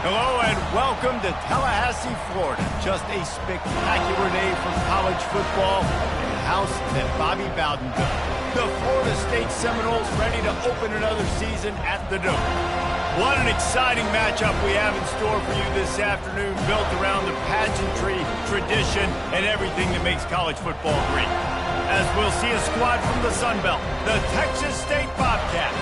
Hello and welcome to Tallahassee, Florida. Just a spectacular day for college football and a house that Bobby Bowden built. The Florida State Seminoles ready to open another season at the Dome. What an exciting matchup we have in store for you this afternoon, built around the pageantry, tradition, and everything that makes college football great. As we'll see a squad from the Sun Belt, the Texas State Bobcats,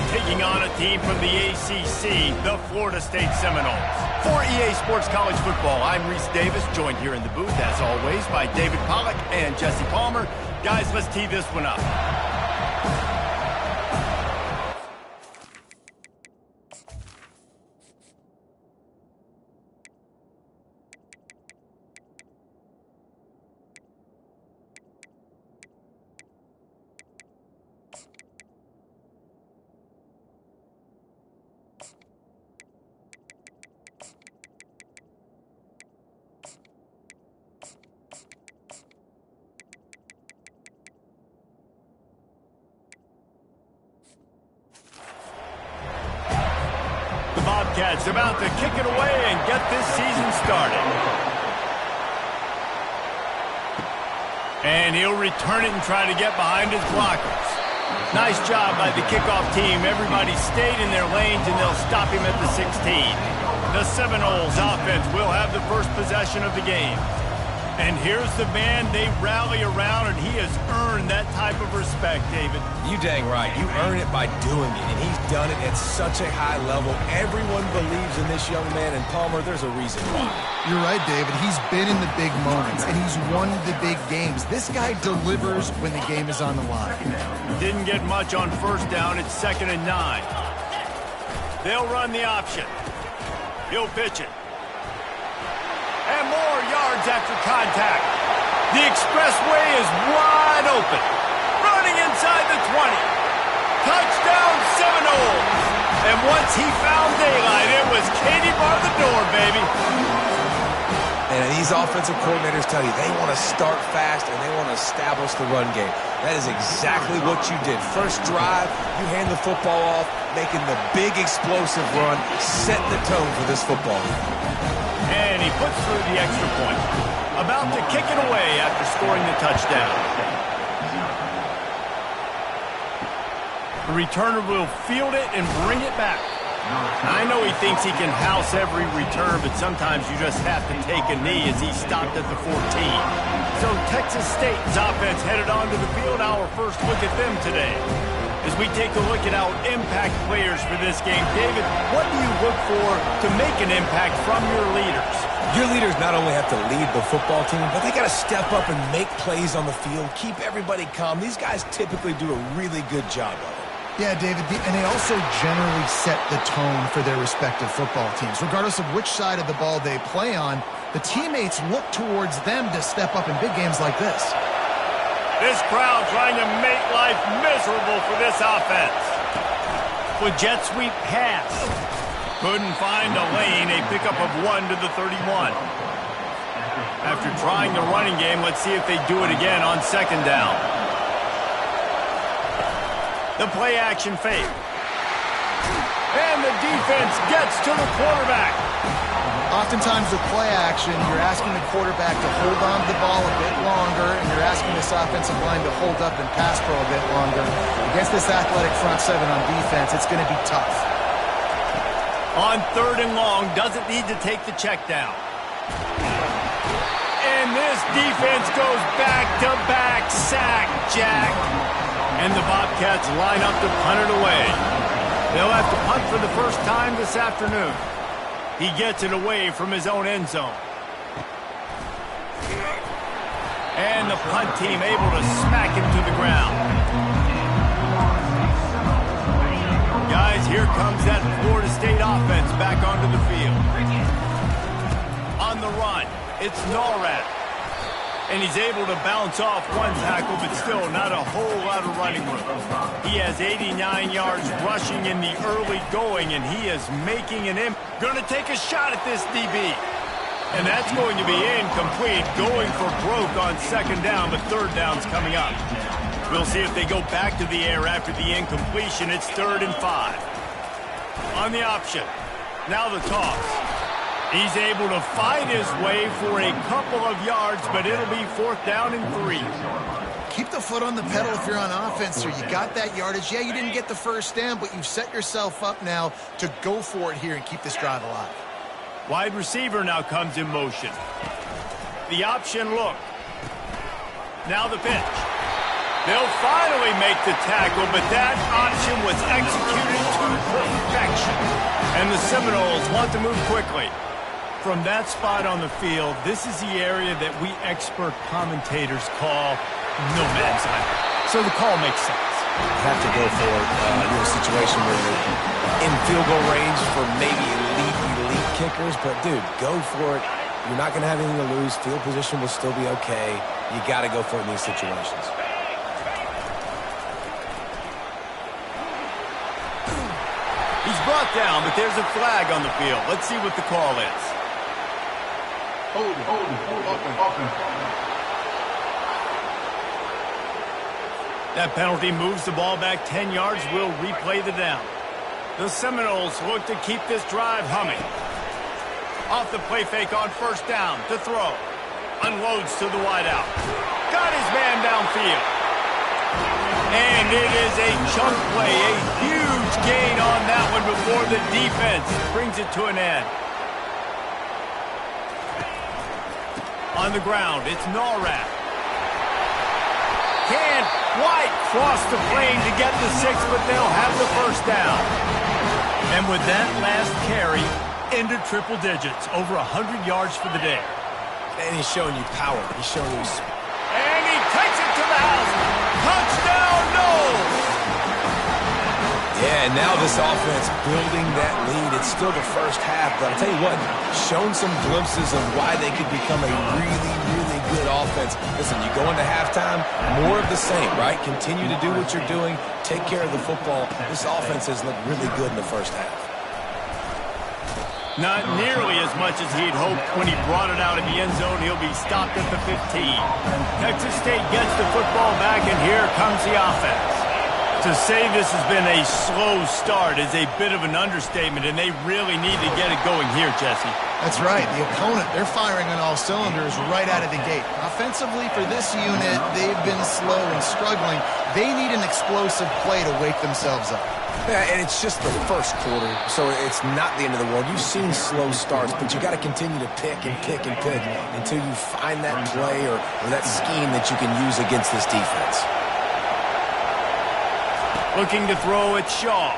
taking on a team from the ACC, the Florida State Seminoles. For EA Sports College Football, I'm Reese Davis, joined here in the booth, as always, by David Pollack and Jesse Palmer. Guys, let's tee this one up. Bobcats about to kick it away and get this season started. And he'll return it and try to get behind his blockers. Nice job by the kickoff team. Everybody stayed in their lanes and they'll stop him at the 16. The Seminoles offense will have the first possession of the game. And here's the man they rally around, and he has earned that type of respect, David. You dang right. You earn it by doing it, and he's done it at such a high level. Everyone believes in this young man, and Palmer, there's a reason why. You're right, David. He's been in the big moments, and he's won the big games. This guy delivers when the game is on the line. Didn't get much on first down. It's 2nd and 9. They'll run the option. He'll pitch it. And more yards after contact. The expressway is wide open. Running inside the 20. Touchdown Seminoles. And once he found daylight, it was Katie bar the door, baby. And these offensive coordinators tell you they want to start fast and they want to establish the run game. That is exactly what you did. First drive, you hand the football off, making the big explosive run, setting the tone for this football game. And he puts through the extra point. About to kick it away after scoring the touchdown. The returner will field it and bring it back. I know he thinks he can house every return, but sometimes you just have to take a knee as he stopped at the 14. So Texas State's offense headed onto the field. Our first look at them today. As we take a look at our impact players for this game, David, what do you look for to make an impact from your leaders? Your leaders not only have to lead the football team, but they got to step up and make plays on the field, keep everybody calm. These guys typically do a really good job of it. Yeah, David, and they also generally set the tone for their respective football teams. Regardless of which side of the ball they play on, the teammates look towards them to step up in big games like this. This crowd trying to make life miserable for this offense. With jet sweep pass. Couldn't find a lane, a pickup of 1 to the 31. After trying the running game, let's see if they do it again on 2nd down. The play action fake. And the defense gets to the quarterback. Oftentimes with play action, you're asking the quarterback to hold on to the ball a bit longer, and you're asking this offensive line to hold up and pass pro a bit longer. Against this athletic front seven on defense, it's going to be tough. On 3rd and long, doesn't need to take the check down. And this defense goes back-to-back sack, Jack. And the Bobcats line up to punt it away. They'll have to punt for the first time this afternoon. He gets it away from his own end zone. And the punt team able to smack him to the ground. Guys, here comes that Florida State offense back onto the field. On the run, it's Norrad. And he's able to bounce off one tackle, but still not a whole lot of running room. He has 89 yards rushing in the early going, and he is making an impact. Going to take a shot at this DB. And that's going to be incomplete, going for broke on second down, but third down's coming up. We'll see if they go back to the air after the incompletion. It's 3rd and 5. On the option. Now the toss. He's able to fight his way for a couple of yards, but it'll be 4th down and 3. Keep the foot on the pedal if you're on offense, sir. You got that yardage. Yeah, you didn't get the first down, but you've set yourself up now to go for it here and keep this drive alive. Wide receiver now comes in motion. The option look. Now the pitch. They'll finally make the tackle, but that option was executed to perfection. And the Seminoles want to move quickly. From that spot on the field, this is the area that we expert commentators call no man's land. So the call makes sense. You have to go for it in a situation where you're in field goal range for maybe elite kickers. But, dude, go for it. You're not going to have anything to lose. Field position will still be okay. You got to go for it in these situations. He's brought down, but there's a flag on the field. Let's see what the call is. That penalty moves the ball back 10 yards. We'll replay the down. The Seminoles look to keep this drive humming. Off the play fake on first down to throw. Unloads to the wideout. Got his man downfield. And it is a chunk play, a huge gain on that one before the defense brings it to an end. On the ground, it's Norrat. Can't quite cross the plane to get the 6, but they'll have the first down. And with that last carry, into triple digits, over 100 yards for the day. And he's showing you power. He's showing you speed. And he takes it to the house. Touchdown, Noles! Yeah, and now this offense building that lead. It's still the first half, but I'll tell you what, shown some glimpses of why they could become a really good offense. Listen, you go into halftime, more of the same, right? Continue to do what you're doing, take care of the football. This offense has looked really good in the first half. Not nearly as much as he'd hoped when he brought it out in the end zone. He'll be stopped at the 15. Texas State gets the football back, and here comes the offense. To say this has been a slow start is a bit of an understatement, and they really need to get it going here, Jesse. That's right. The opponent, they're firing on all cylinders right out of the gate. Offensively, for this unit, they've been slow and struggling. They need an explosive play to wake themselves up. Yeah, and it's just the first quarter, so it's not the end of the world. You've seen slow starts, but you got to continue to pick until you find that play or that scheme that you can use against this defense. Looking to throw at Shaw.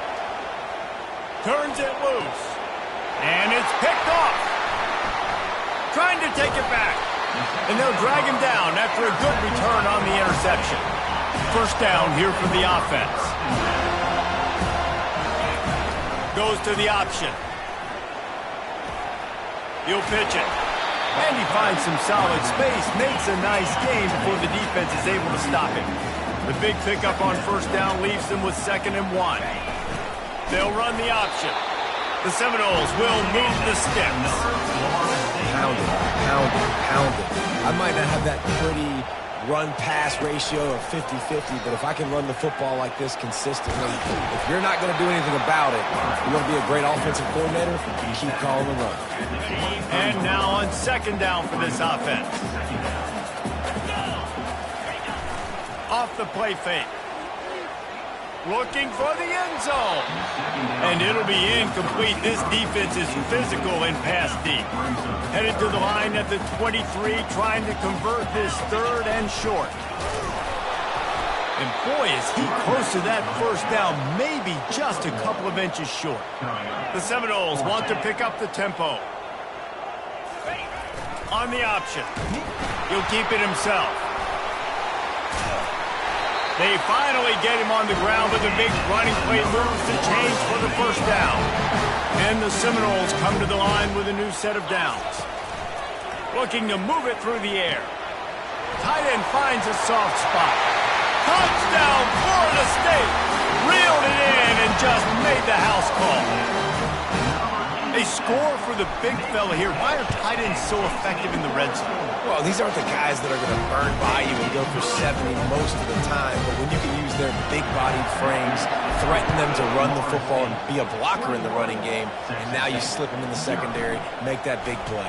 Turns it loose. And it's picked off. Trying to take it back. And they'll drag him down after a good return on the interception. First down here for the offense. Goes to the option. He'll pitch it. And he finds some solid space. Makes a nice gain before the defense is able to stop him. The big pickup on first down leaves them with 2nd and 1. They'll run the option. The Seminoles will move the sticks. Pound it. I might not have that pretty run-pass ratio of 50-50, but if I can run the football like this consistently, if you're not going to do anything about it, you want to be a great offensive coordinator, you keep calling the run. And now on 2nd down for this offense. Off the play fake. Looking for the end zone. And it'll be incomplete. This defense is physical and pass deep. Headed to the line at the 23, trying to convert this 3rd and short. And boy, is he close to that first down, maybe just a couple of inches short. The Seminoles want to pick up the tempo. On the option. He'll keep it himself. They finally get him on the ground with a big running play moves to change for the first down. And the Seminoles come to the line with a new set of downs. Looking to move it through the air. Tight end finds a soft spot. Touchdown, Florida State. Reeled it in and just made the house call. They score for the big fella here. Why are tight ends so effective in the red zone? Well, these aren't the guys that are going to burn by you and go for 70 most of the time, but when you can use their big-bodied frames, threaten them to run the football and be a blocker in the running game, and now you slip them in the secondary, make that big play.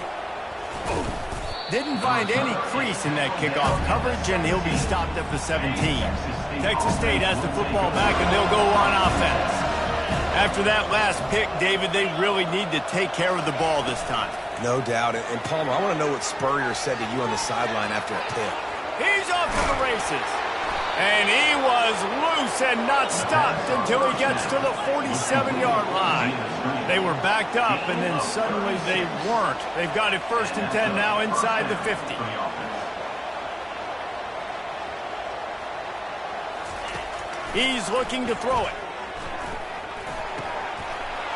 Didn't find any crease in that kickoff coverage, and he'll be stopped at the 17. Texas State has the football back, and they'll go on offense. After that last pick, David, they really need to take care of the ball this time. No doubt. And Palmer, I want to know what Spurrier said to you on the sideline after a pick. He's off to the races. And he was loose and not stopped until he gets to the 47-yard line. They were backed up, and then suddenly they weren't. They've got it 1st and 10 now inside the 50. He's looking to throw it.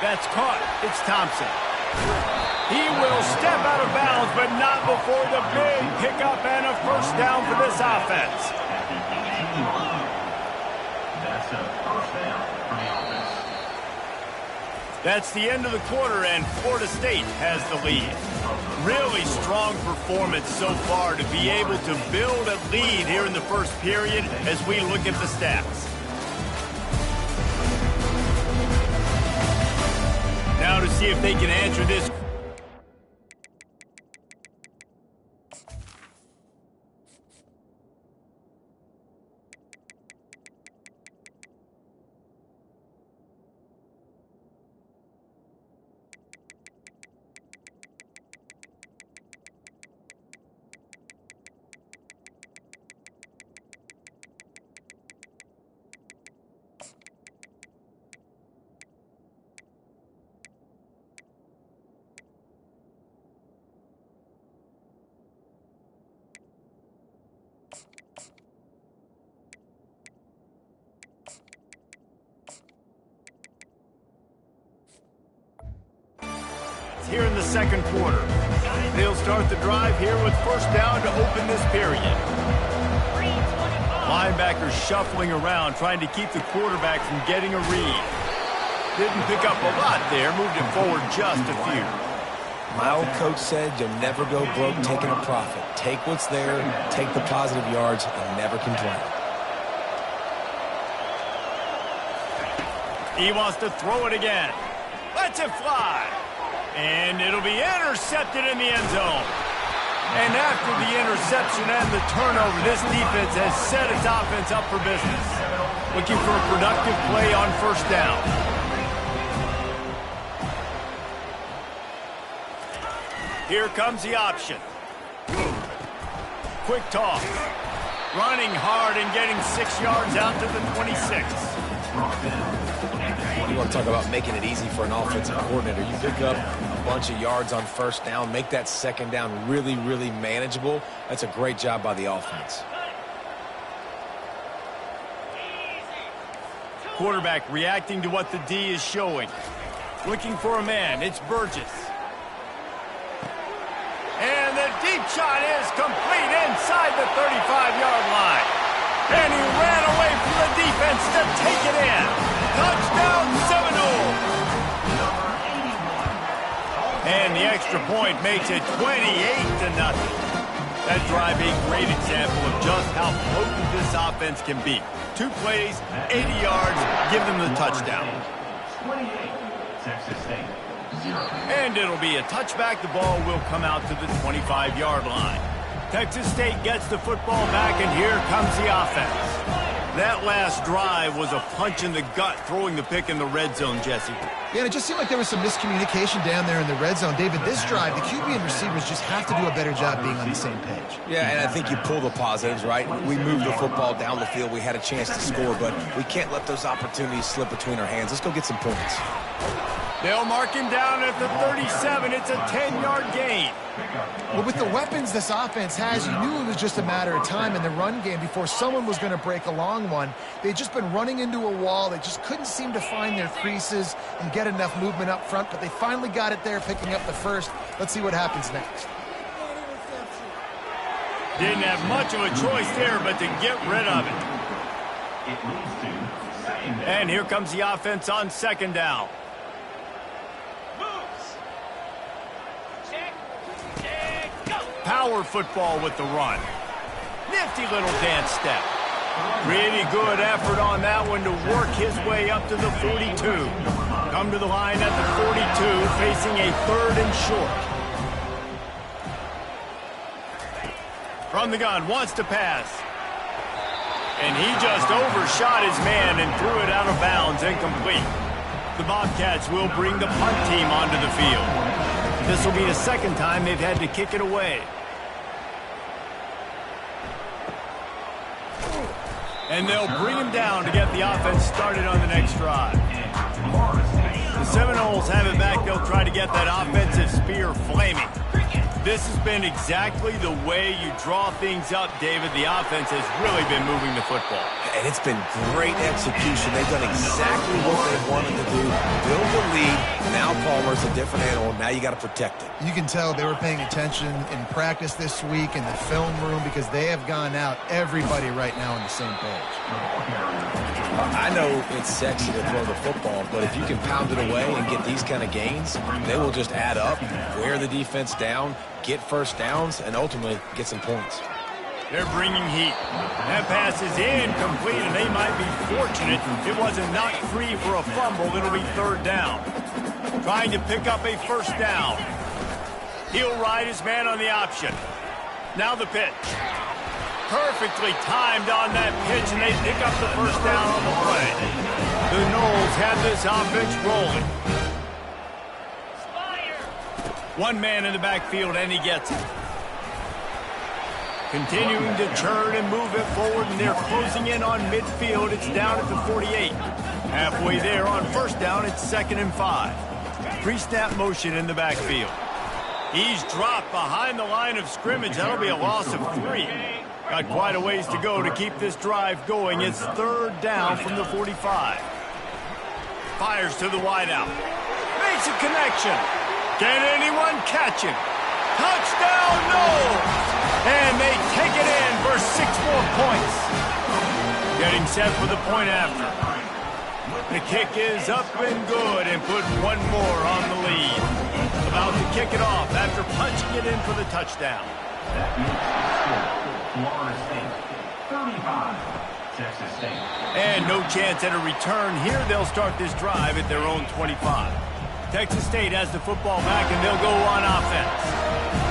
That's caught. It's Thompson. He will step out of bounds, but not before the big pickup and a 1st down for this offense. That's a 1st down for the offense. That's the end of the quarter, and Florida State has the lead. Really strong performance so far to be able to build a lead here in the 1st period as we look at the stats. Now to see if they can answer this. Here in the 2nd quarter. They'll start the drive here with 1st down to open this period. Linebackers shuffling around, trying to keep the quarterback from getting a read. Didn't pick up a lot there, moved it forward just a few. My old coach said you'll never go broke taking a profit. Take what's there, take the positive yards, and never complain. He wants to throw it again. Lets it fly. And it'll be intercepted in the end zone. And after the interception and the turnover, this defense has set its offense up for business. Looking for a productive play on 1st down. Here comes the option. Quick toss. Running hard and getting 6 yards out to the 26. You want to talk about making it easy for an offensive coordinator. You pick up a bunch of yards on 1st down, make that 2nd down really, really manageable. That's a great job by the offense. Quarterback reacting to what the D is showing. Looking for a man. It's Burgess. And the deep shot is complete inside the 35-yard line. And he ran away from the defense to take it in. Touchdown, Seminole. And the extra point makes it 28-0. That drive a great example of just how potent this offense can be. 2 plays, 80 yards, give them the touchdown. 28, Texas State, 0. And it'll be a touchback. The ball will come out to the 25-yard line. Texas State gets the football back, and here comes the offense. That last drive was a punch in the gut, throwing the pick in the red zone, Jesse. Yeah, and it just seemed like there was some miscommunication down there in the red zone. David, this drive, the QB and receivers just have to do a better job being on the same page. Yeah, and I think you pull the positives, right? We moved the football down the field. We had a chance to score, but we can't let those opportunities slip between our hands. Let's go get some points. They'll mark him down at the 37. It's a 10-yard gain. Well, with the weapons this offense has, you knew it was just a matter of time in the run game before someone was going to break a long one. They'd just been running into a wall. They just couldn't seem to find their creases and get enough movement up front, but they finally got it there, picking up the 1st. Let's see what happens next. Didn't have much of a choice there but to get rid of it. It leads to second down. And here comes the offense on second down. Power football with the run. Nifty little dance step. Pretty good effort on that one to work his way up to the 42. Come to the line at the 42, facing a 3rd and short. From the gun, wants to pass. And he just overshot his man and threw it out of bounds, incomplete. The Bobcats will bring the punt team onto the field. This will be the second time they've had to kick it away. And they'll bring him down to get the offense started on the next drive. The Seminoles have it back. They'll try to get that offensive spear flaming. This has been exactly the way you draw things up, David. The offense has really been moving the football. And it's been great execution. They've done exactly what they wanted to do. Build the lead. Now Palmer's a different animal. Now you got to protect it. You can tell they were paying attention in practice this week in the film room because they have gone out, everybody right now on the same page. I know it's sexy to throw the football, but if you can pound it away and get these kind of gains, they will just add up, wear the defense down, get first downs, and ultimately get some points. They're bringing heat. That pass is incomplete, and they might be fortunate it wasn't knocked free for a fumble. It'll be 3rd down. Trying to pick up a 1st down. He'll ride his man on the option. Now the pitch. Perfectly timed on that pitch, and they pick up the 1st down on the play. The Noles have this offense rolling. One man in the backfield, and he gets it. Continuing to churn and move it forward, and they're closing in on midfield. It's down at the 48. Halfway there on 1st down, it's 2nd and 5. Pre-snap motion in the backfield. He's dropped behind the line of scrimmage. That'll be a loss of 3. Got quite a ways to go to keep this drive going. It's 3rd down from the 45. Fires to the wideout. Makes a connection. Can anyone catch him? Touchdown, Noles! And they take it in for 6 more points. Getting set for the point after. The kick is up and good and put one more on the lead. About to kick it off after punching it in for the touchdown. Florida State, 35. Texas State. And no chance at a return here. They'll start this drive at their own 25. Texas State has the football back, and they'll go on offense.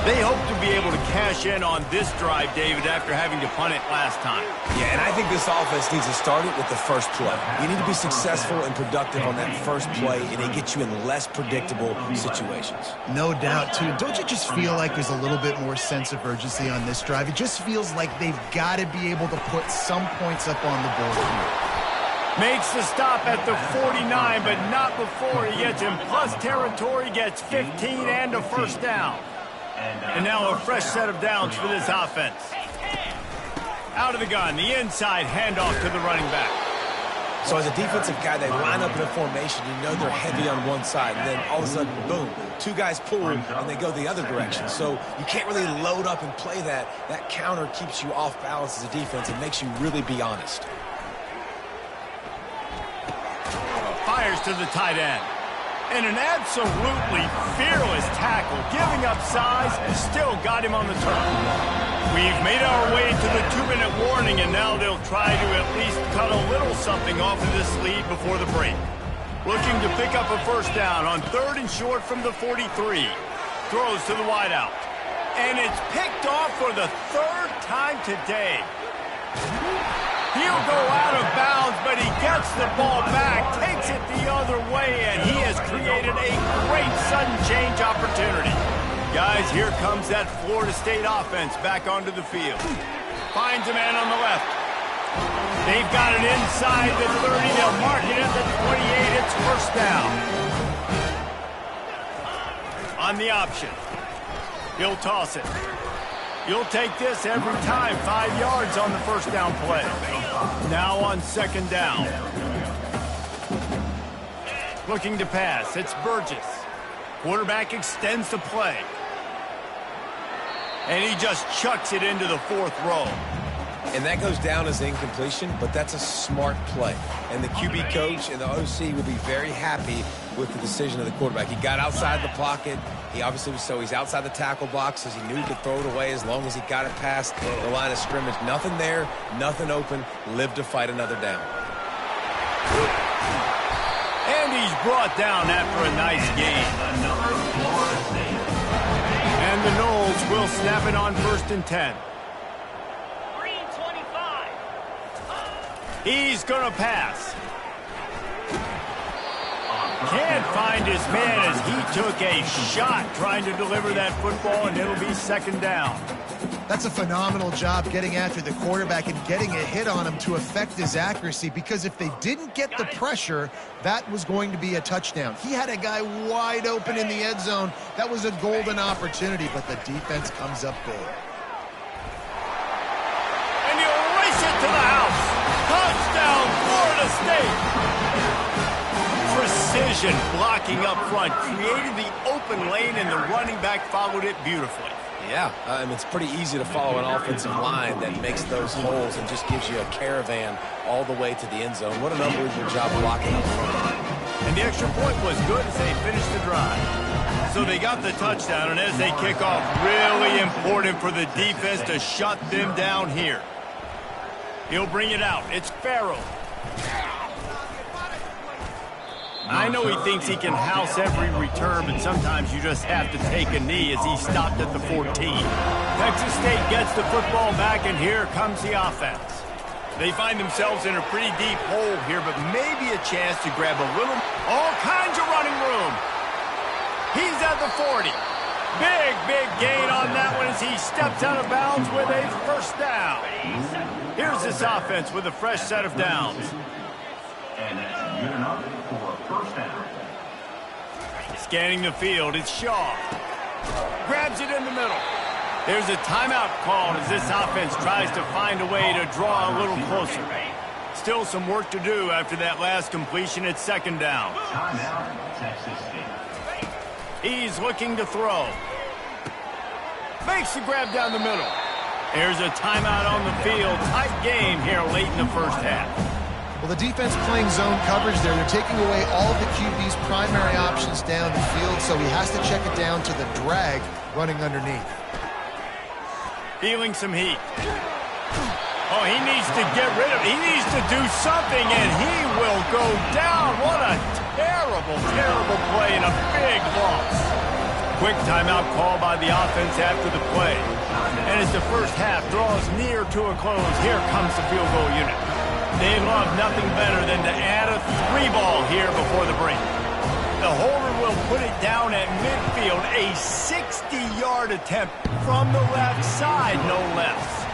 They hope to be able to cash in on this drive, David, after having to punt it last time. Yeah, and I think this offense needs to start it with the first play. You need to be successful and productive on that first play, and it gets you in less predictable situations. No doubt, too. Don't you just feel like there's a little bit more sense of urgency on this drive? It just feels like they've got to be able to put some points up on the board here. Makes the stop at the 49, but not before he gets in plus territory, gets 15 and a 1st down. And now a fresh set of downs for this offense. Out of the gun, the inside handoff to the running back. So as a defensive guy, they line up in a formation. You know they're heavy on one side, and then all of a sudden, boom, 2 guys pull, and they go the other direction. So you can't really load up and play that. That counter keeps you off balance as a defense and makes you really be honest. Fires to the tight end. And an absolutely fearless tackle, giving up size, and still got him on the turn. We've made our way to the 2-minute warning, and now they'll try to at least cut a little something off of this lead before the break. Looking to pick up a 1st down on 3rd and short from the 43. Throws to the wideout. And it's picked off for the 3rd time today. He'll go out of bounds, but he gets the ball back, takes it the other way, and he has created a great sudden change opportunity. Guys, here comes that Florida State offense back onto the field. Finds a man on the left. They've got it inside the 30. They'll mark it at the 28. It's 1st down. On the option. He'll toss it. You'll take this every time. 5 yards on the 1st down play. Now on 2nd down. Looking to pass. It's Burgess. Quarterback extends the play. And he just chucks it into the 4th row. And that goes down as incompletion, but that's a smart play. And the QB coach and the OC will be very happy with the decision of the quarterback. He got outside the pocket. He obviously was, so he's outside the tackle boxes. He knew he could throw it away as long as he got it past the line of scrimmage. Nothing there, nothing open. Live to fight another down. And he's brought down after a nice gain. And the Noles will snap it on 1st and 10. He's going to pass. Can't find his man as he took a shot trying to deliver that football, and it'll be 2nd down. That's a phenomenal job getting after the quarterback and getting a hit on him to affect his accuracy, because if they didn't get the pressure, that was going to be a touchdown. He had a guy wide open in the end zone. That was a golden opportunity, but the defense comes up big. And he'll race it to the house. Touchdown, Florida State. Precision blocking up front, created the open lane, and the running back followed it beautifully. Yeah, it's pretty easy to follow an offensive line that makes those holes and just gives you a caravan all the way to the end zone. What an unbelievable job blocking up front. And the extra point was good as they finished the drive. So they got the touchdown, and as they kick off, really important for the defense to shut them down here. He'll bring it out. It's Farrell. I know he thinks he can house every return, but sometimes you just have to take a knee as he stopped at the 14. Texas State gets the football back, and here comes the offense. They find themselves in a pretty deep hole here, but maybe a chance to grab a little, all kinds of running room. He's at the 40. Big gain on that one as he steps out of bounds with a 1st down. Here's this offense with a fresh set of downs. And that's good enough for a 1st down. Scanning the field, it's Shaw. Grabs it in the middle. There's a timeout called as this offense tries to find a way to draw a little closer. Still some work to do after that last completion at 2nd down. Timeout, Texas State. He's looking to throw. Makes the grab down the middle. There's a timeout on the field. Tight game here late in the 1st half. Well, the defense playing zone coverage there. They're taking away all of the QB's primary options down the field, so he has to check it down to the drag running underneath. Feeling some heat. Oh, he needs to get rid of it. He needs to do something, and he will go down. What a terrible play and a big loss. Quick timeout call by the offense after the play. And as the 1st half draws near to a close, here comes the field goal unit. They love nothing better than to add a 3-ball here before the break. The holder will put it down at midfield, a 60-yard attempt from the left side, no less.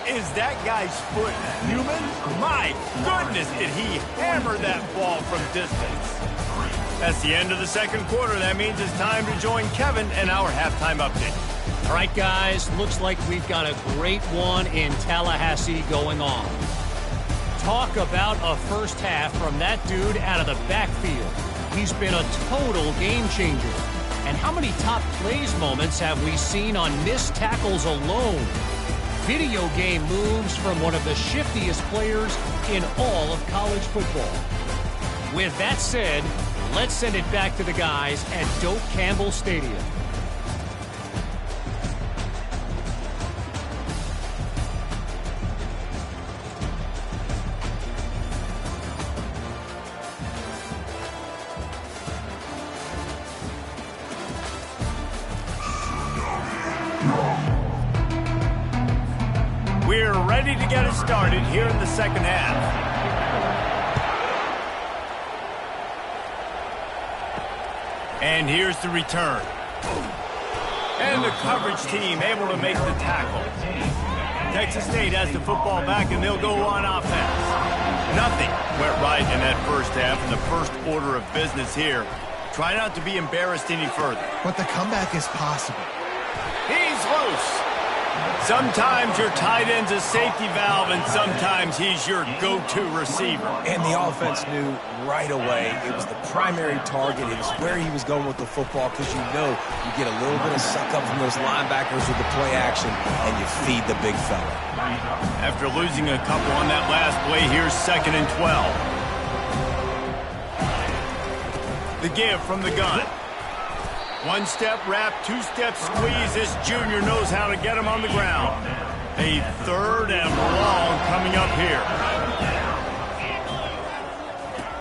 Is that guy's foot human? My goodness, did he hammer that ball from distance. That's the end of the 2nd quarter. That means it's time to join Kevin and our halftime update. All right, guys, looks like we've got a great one in Tallahassee going on. Talk about a 1st half from that dude out of the backfield. He's been a total game changer. And how many top plays moments have we seen on missed tackles alone? Video game moves from one of the shiftiest players in all of college football. With that said, let's send it back to the guys at Doak Campbell Stadium. We're ready to get it started here in the 2nd half. And here's the return. And the coverage team able to make the tackle. Texas State has the football back, and they'll go on offense. Nothing went right in that 1st half, and the first order of business here. Try not to be embarrassed any further. But the comeback is possible. He's loose. Sometimes your tight end's a safety valve, and sometimes he's your go-to receiver. And the offense knew right away it was the primary target. It was where he was going with the football, because you know you get a little bit of suck-up from those linebackers with the play action, and you feed the big fella. After losing a couple on that last play, here's 2nd and 12. The give from the gun. One-step wrap, two-step squeeze. This junior knows how to get him on the ground. A 3rd and long coming up here.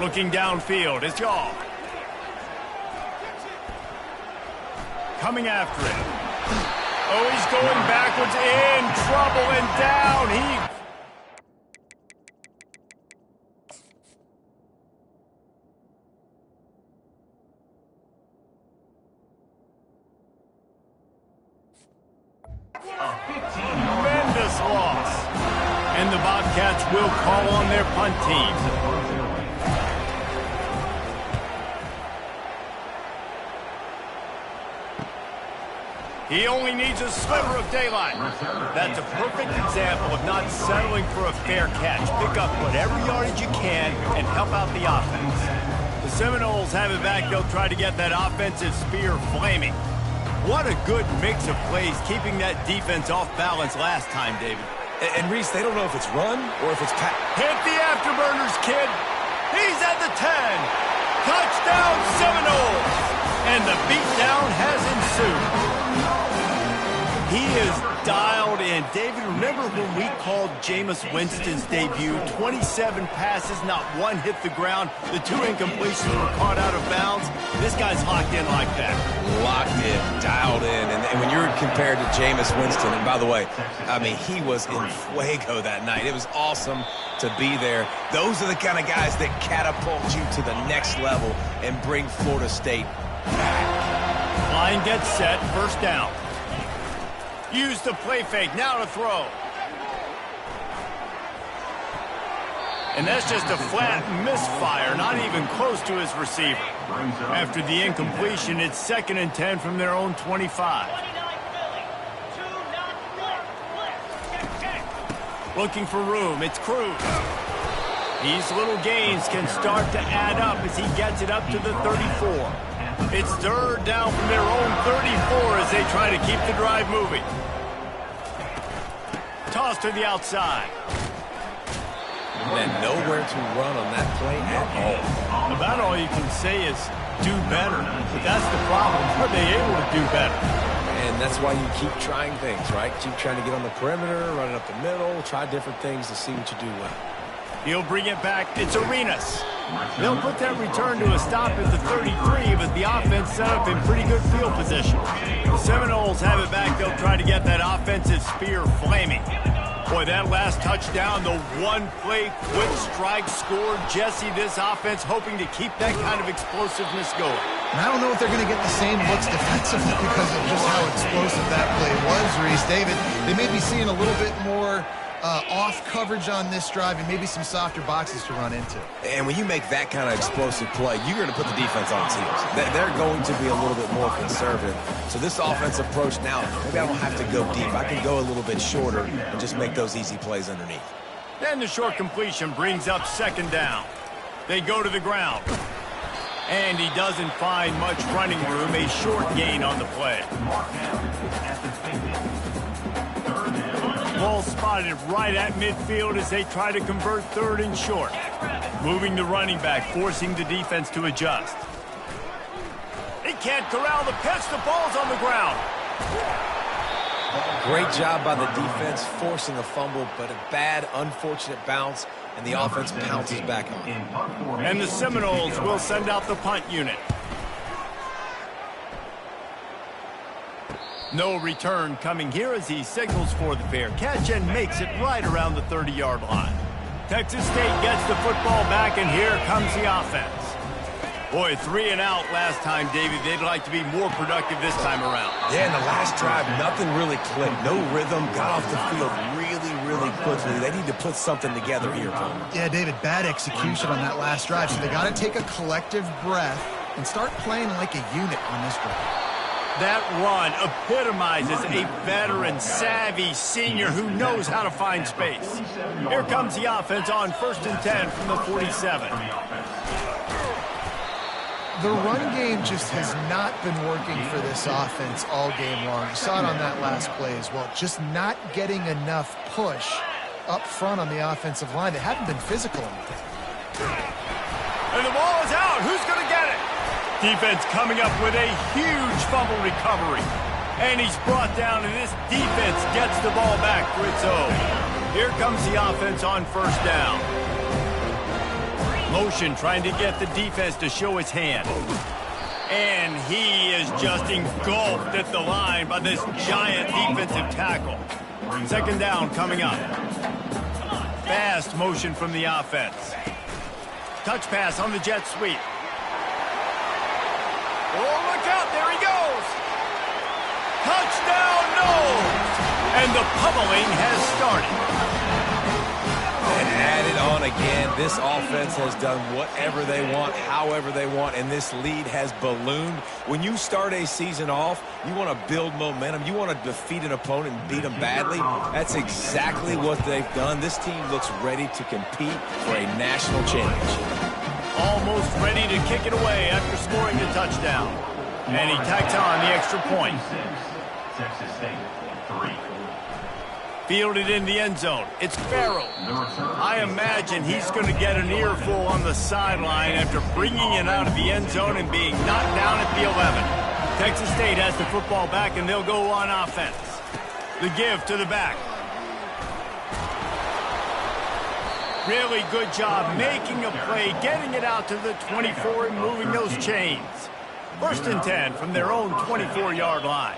Looking downfield, it's Yaw. Coming after it. Oh, he's going backwards, in trouble and down. Tremendous loss. And the Bobcats will call on their punt team. He only needs a sliver of daylight. That's a perfect example of not settling for a fair catch. Pick up whatever yardage you can and help out the offense. The Seminoles have it back. They'll try to get that offensive spear flaming. What a good mix of plays, keeping that defense off balance last time, David. And Reese, they don't know if it's run or if it's pass. Hit the afterburners, kid. He's at the 10. Touchdown, Seminoles. And the beatdown has ensued. He is dialed in. David, remember when we called Jameis Winston's debut? 27 passes, not one hit the ground. The 2 incompletions were caught out of bounds. This guy's locked in like that. Locked in, dialed in. And when you're compared to Jameis Winston, and by the way, I mean, he was in fuego that night. It was awesome to be there. Those are the kind of guys that catapult you to the next level and bring Florida State back. Line gets set, 1st down. Use the play fake, now to throw. And that's just a flat misfire, not even close to his receiver. After the incompletion, it's 2nd and 10 from their own 25. Looking for room, it's Cruz. These little gains can start to add up as he gets it up to the 34. It's 3rd down from their own 34 as they try to keep the drive moving. Toss to the outside. And nowhere to run on that play at all. About all you can say is do better. But that's the problem. Are they able to do better? And that's why you keep trying things, right? Keep trying to get on the perimeter, run it up the middle, try different things to see what you do well. He'll bring it back. It's Arenas. They'll put that return to a stop at the 33, but the offense set up in pretty good field position. The Seminoles have it back. They'll try to get that offensive spear flaming. Boy, that last touchdown, the one-play quick strike scored. Jesse, this offense hoping to keep that kind of explosiveness going. And I don't know if they're going to get the same looks defensively because of just how explosive that play was, Reese. David, they may be seeing a little bit more off coverage on this drive and maybe some softer boxes to run into. And when you make that kind of explosive play, you're going to put the defense on its heels. They're going to be a little bit more conservative. So this offense approach now, maybe I don't have to go deep. I can go a little bit shorter and just make those easy plays underneath. And the short completion brings up 2nd down. They go to the ground. And he doesn't find much running room. A short gain on the play. Ball spotted right at midfield as they try to convert 3rd and short. Moving the running back, forcing the defense to adjust. He can't corral the pitch. The ball's on the ground. Great job by the defense forcing a fumble, but a bad, unfortunate bounce, and the offense pounces back on it. And the Seminoles will send out the punt unit. No return coming here as he signals for the fair catch and makes it right around the 30-yard line. Texas State gets the football back, and here comes the offense. Boy, 3 and out last time, David. They'd like to be more productive this time around. Yeah, in the last drive, nothing really clicked. No rhythm, got off the field really quickly. They need to put something together here, Palmer. Yeah, David, bad execution on that last drive, so they got to take a collective breath and start playing like a unit on this drive. That run epitomizes a veteran, savvy senior who knows how to find space. Here comes the offense on 1st and 10 from the 47. The run game just has not been working for this offense all game long. You saw it on that last play as well. Just not getting enough push up front on the offensive line. They haven't been physical enough. And the ball is out. Who's going to get it? Defense coming up with a huge fumble recovery. And he's brought down, and this defense gets the ball back for its own. Here comes the offense on 1st down. Motion trying to get the defense to show its hand. And he is just engulfed at the line by this giant defensive tackle. 2nd down coming up. Fast motion from the offense. Touch pass on the jet sweep. Oh, look out, there he goes. Touchdown, no! And the pummeling has started. And added on again, this offense has done whatever they want, however they want, and this lead has ballooned. When you start a season off, you want to build momentum. You want to defeat an opponent and beat them badly. That's exactly what they've done. This team looks ready to compete for a national championship. Almost ready to kick it away after scoring the touchdown. And he tacks on the extra point. Texas State, 3. Fielded in the end zone. It's Farrell. I imagine he's going to get an earful on the sideline after bringing it out of the end zone and being knocked down at the 11. Texas State has the football back, and they'll go on offense. The give to the back. Really good job making a play, getting it out to the 24 and moving those chains. 1st and 10 from their own 24-yard line.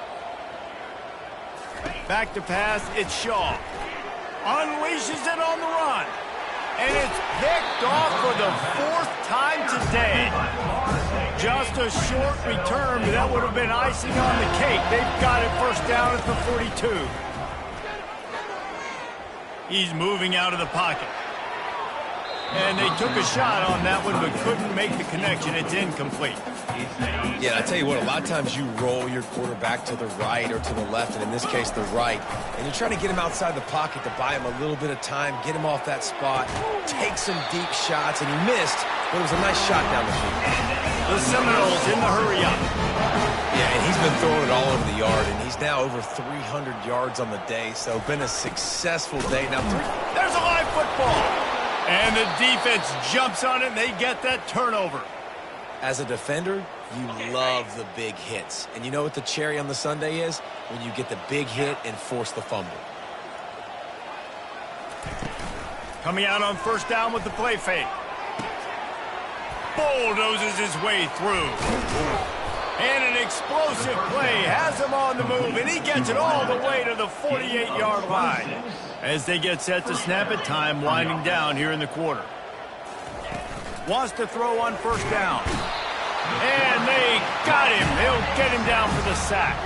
Back to pass, it's Shaw. Unleashes it on the run. And it's picked off for the 4th time today. Just a short return, but that would have been icing on the cake. They've got it 1st down at the 42. He's moving out of the pocket. And they took a shot on that one, but couldn't make the connection. It's incomplete. Yeah, I tell you what, a lot of times you roll your quarterback to the right or to the left, and in this case, the right. And you're trying to get him outside the pocket to buy him a little bit of time, get him off that spot, take some deep shots, and he missed, but it was a nice shot down the field. The Seminoles in the hurry-up. Yeah, and he's been throwing it all over the yard, and he's now over 300 yards on the day, so been a successful day. Now, there's a live football. And the defense jumps on it, and they get that turnover. As a defender, you love the big hits. And you know what the cherry on the sundae is? When you get the big hit and force the fumble. Coming out on 1st down with the play fake. Bulldozes his way through. And an explosive play has him on the move, and he gets it all the way to the 48-yard line. As they get set to snap it, time winding down here in the quarter. Wants to throw on 1st down. And they got him. They'll get him down for the sack.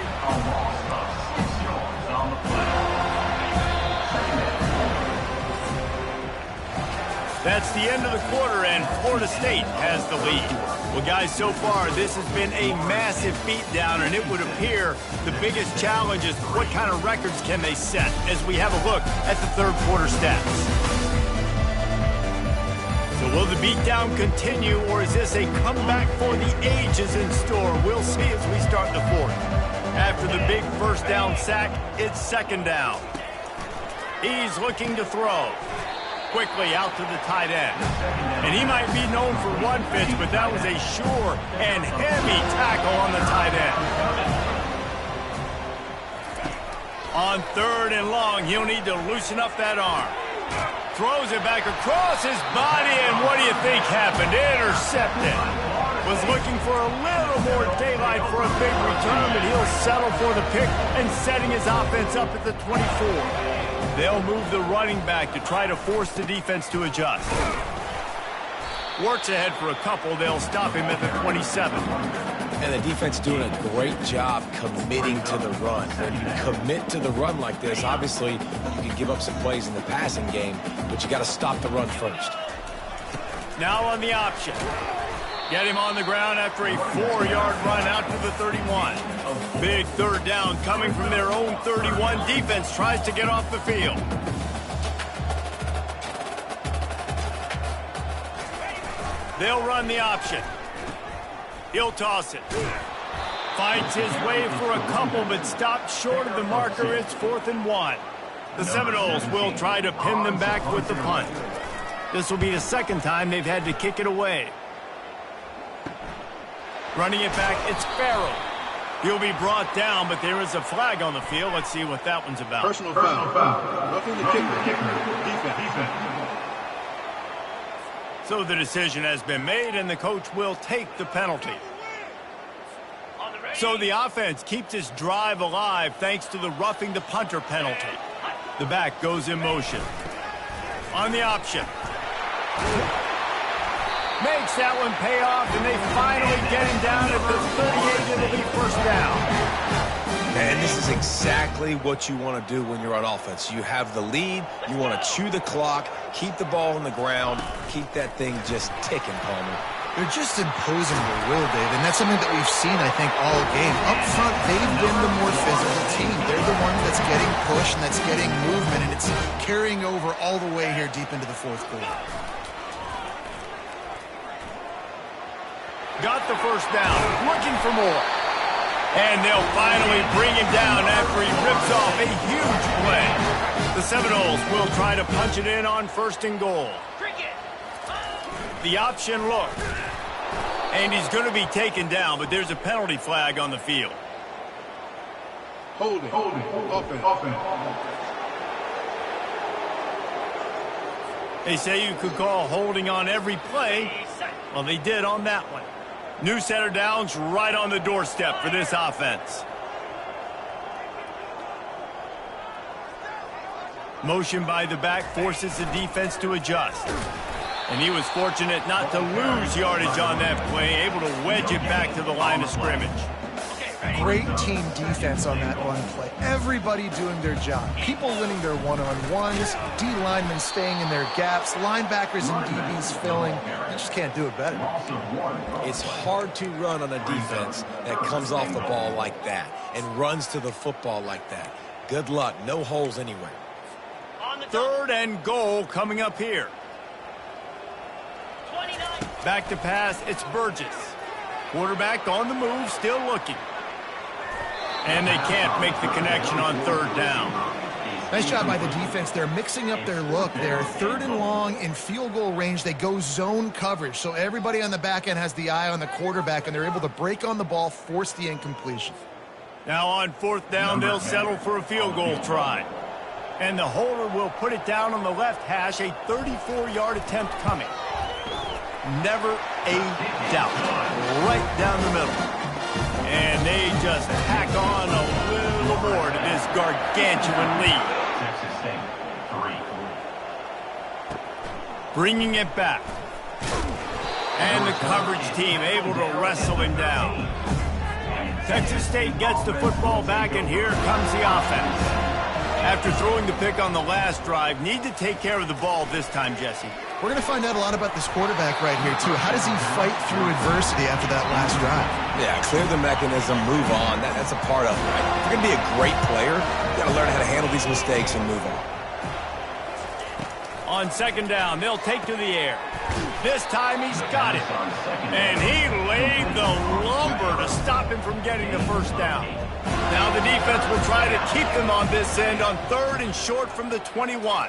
That's the end of the quarter, and Florida State has the lead. Well, guys, so far, this has been a massive beatdown, and it would appear the biggest challenge is what kind of records can they set as we have a look at the 3rd quarter stats. So will the beatdown continue, or is this a comeback for the ages in store? We'll see as we start the 4th. After the big 1st down sack, it's 2nd down. He's looking to throw. Quickly out to the tight end. And he might be known for run fits, but that was a sure and heavy tackle on the tight end. On 3rd and long, he'll need to loosen up that arm. Throws it back across his body, and what do you think happened? Intercepted. Was looking for a little more daylight for a big return, but he'll settle for the pick and setting his offense up at the 24. They'll move the running back to try to force the defense to adjust. Works ahead for a couple. They'll stop him at the 27. And the defense doing a great job committing to the run. When you commit to the run like this, obviously you can give up some plays in the passing game, but you got to stop the run first. Now on the option. Get him on the ground after a 4-yard run out to the 31. Big third down coming from their own 31. Defense tries to get off the field. They'll run the option. He'll toss it. Fights his way for a couple, but stopped short of the marker. It's 4th and 1. The Seminoles will try to pin them back with the punt. This will be the second time they've had to kick it away. Running it back, it's Farrell. He'll be brought down, but there is a flag on the field. Let's see what that one's about. Personal foul. Roughing the kicker. Defense. So the decision has been made, and the coach will take the penalty. So the offense keeps its drive alive thanks to the roughing the punter penalty. The back goes in motion. On the option. Makes that one pay off, and they finally get him down at the 38. It'll be first down. And this is exactly what you want to do when you're on offense. You have the lead. You want to chew the clock, keep the ball on the ground, keep that thing just ticking, Palmer. They're just imposing their will, Dave, and that's something that we've seen, I think, all game. Up front, they've been the more physical team. They're the one that's getting pushed and that's getting movement, and it's carrying over all the way here deep into the fourth quarter. Got the first down, looking for more. And they'll finally bring him down after he rips off a huge play. The Seminoles will try to punch it in on 1st and goal. The option look. And he's going to be taken down, but there's a penalty flag on the field. Holding. Offense. They say you could call holding on every play. Well, they did on that one. New set of downs right on the doorstep for this offense. Motion by the back forces the defense to adjust. And he was fortunate not to lose yardage on that play, able to wedge it back to the line of scrimmage. Great team defense on that run play. Everybody doing their job. People winning their one-on-ones, D linemen staying in their gaps, linebackers and DBs filling. You just can't do it better. It's hard to run on a defense that comes off the ball like that and runs to the football like that. Good luck. No holes anywhere. 3rd and goal coming up here. Back to pass, it's Burgess. Quarterback on the move, still looking. And they can't make the connection on 3rd down. Nice job by the defense. They're mixing up their look. They're 3rd and long in field goal range. They go zone coverage. So everybody on the back end has the eye on the quarterback, and they're able to break on the ball, force the incompletion. Now on 4th down, they'll settle for a field goal try. And the holder will put it down on the left hash, a 34-yard attempt coming. Never a doubt. Right down the middle. And they just tack on a little more to this gargantuan lead. Bringing it back. And the coverage team able to wrestle him down. Texas State gets the football back, and here comes the offense. After throwing the pick on the last drive, need to take care of the ball this time, Jesse. We're going to find out a lot about this quarterback right here, too. How does he fight through adversity after that last drive? Yeah, clear the mechanism, move on. That's a part of it, right? If you're going to be a great player, you got to learn how to handle these mistakes and move on. On 2nd down, they'll take to the air. This time he's got it. And he laid the lumber to stop him from getting the first down. Now the defense will try to keep them on this end on 3rd and short from the 21.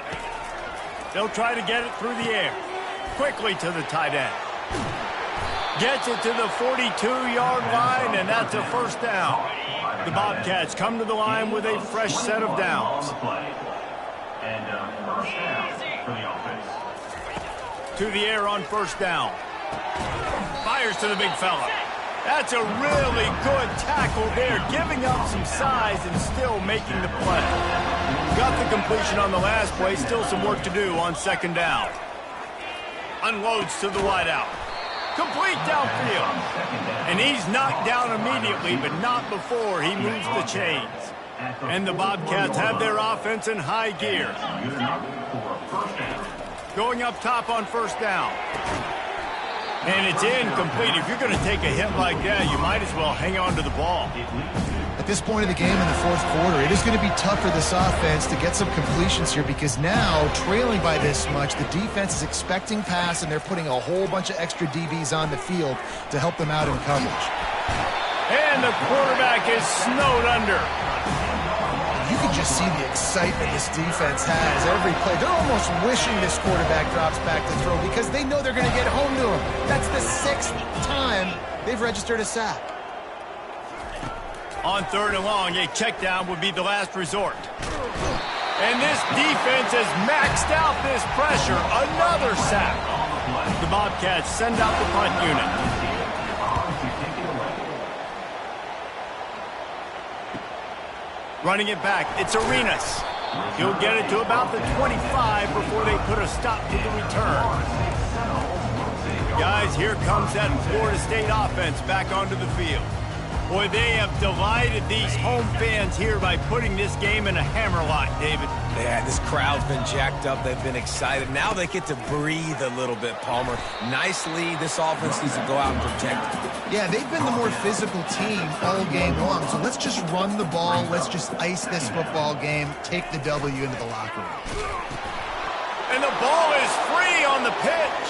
They'll try to get it through the air. Quickly to the tight end. Gets it to the 42-yard line, and that's a first down. The Bobcats come to the line with a fresh set of downs. And first down for the offense. To the air on 1st down. Fires to the big fella. That's a really good tackle there, giving up some size and still making the play. Got the completion on the last play, still some work to do on 2nd down. Unloads to the wideout. Complete downfield. And he's knocked down immediately, but not before he moves the chains. And the Bobcats have their offense in high gear. Going up top on 1st down. And it's incomplete. If you're going to take a hit like that, you might as well hang on to the ball. At this point of the game in the fourth quarter, it is going to be tough for this offense to get some completions here because now, trailing by this much, the defense is expecting pass, and they're putting a whole bunch of extra DBs on the field to help them out in coverage. And the quarterback is snowed under. You can just see the excitement this defense has every play. They're almost wishing this quarterback drops back to throw because they know they're going to get home to him. That's the 6th time they've registered a sack. On 3rd and long, a check down would be the last resort. And this defense has maxed out this pressure. Another sack. The Bobcats send out the punt unit. Running it back, it's Arenas. He'll get it to about the 25 before they put a stop to the return. Guys, here comes that Florida State offense back onto the field. Boy, they have divided these home fans here by putting this game in a hammerlock, David. Yeah, this crowd's been jacked up. They've been excited. Now they get to breathe a little bit, Palmer. Nice lead. This offense needs to go out and protect it. Yeah, they've been the more physical team all game long. So let's just run the ball. Let's just ice this football game. Take the W into the locker room. And the ball is free on the pitch.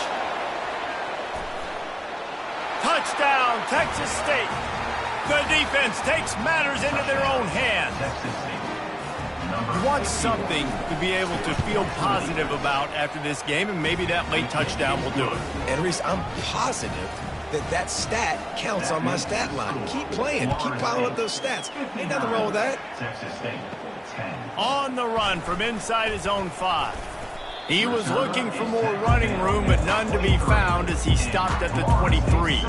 Touchdown, Texas State. The defense takes matters into their own hands. You want something to be able to feel positive about after this game, and maybe that late touchdown will do it. And Reese, I'm positive that stat counts on my stat line. Keep playing. Keep piling up those stats. Ain't nothing wrong with that. On the run from inside his own 5. He was looking for more running room, but none to be found as he stopped at the 23.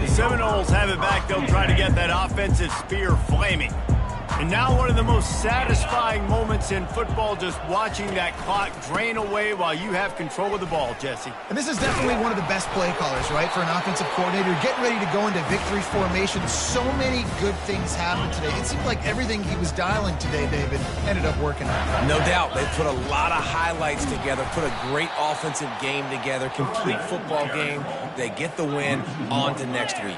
The Seminoles have it back. They'll try to get that offensive spear flaming. And now one of the most satisfying moments in football, just watching that clock drain away while you have control of the ball, Jesse. And this is definitely one of the best play callers, right, for an offensive coordinator. Getting ready to go into victory formation. So many good things happened today. It seemed like everything he was dialing today, David, ended up working out. No doubt. They put a lot of highlights together, put a great offensive game together, complete football game. They get the win. On to next week.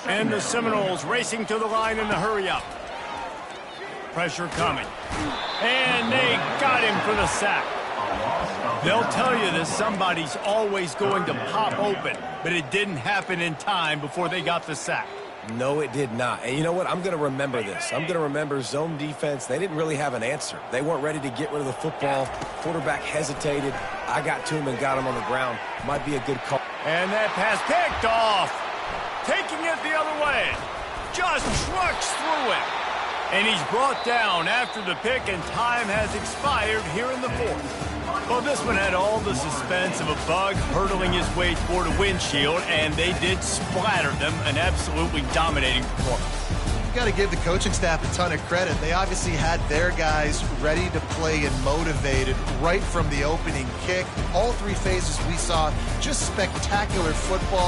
And the Seminoles racing to the line in the hurry-up. Pressure coming. And they got him for the sack. They'll tell you that somebody's always going to pop open, but it didn't happen in time before they got the sack. No, it did not. And you know what? I'm going to remember this. I'm going to remember zone defense. They didn't really have an answer. They weren't ready to get rid of the football. Quarterback hesitated. I got to him and got him on the ground. Might be a good call. And that pass picked off. Taking it the other way. Just trucks through it. And he's brought down after the pick, and time has expired here in the fourth. Well, this one had all the suspense of a bug hurtling his way toward a windshield, and they did splatter them. An absolutely dominating performance. You got to give the coaching staff a ton of credit. They obviously had their guys ready to play and motivated right from the opening kick. All 3 phases we saw, just spectacular football.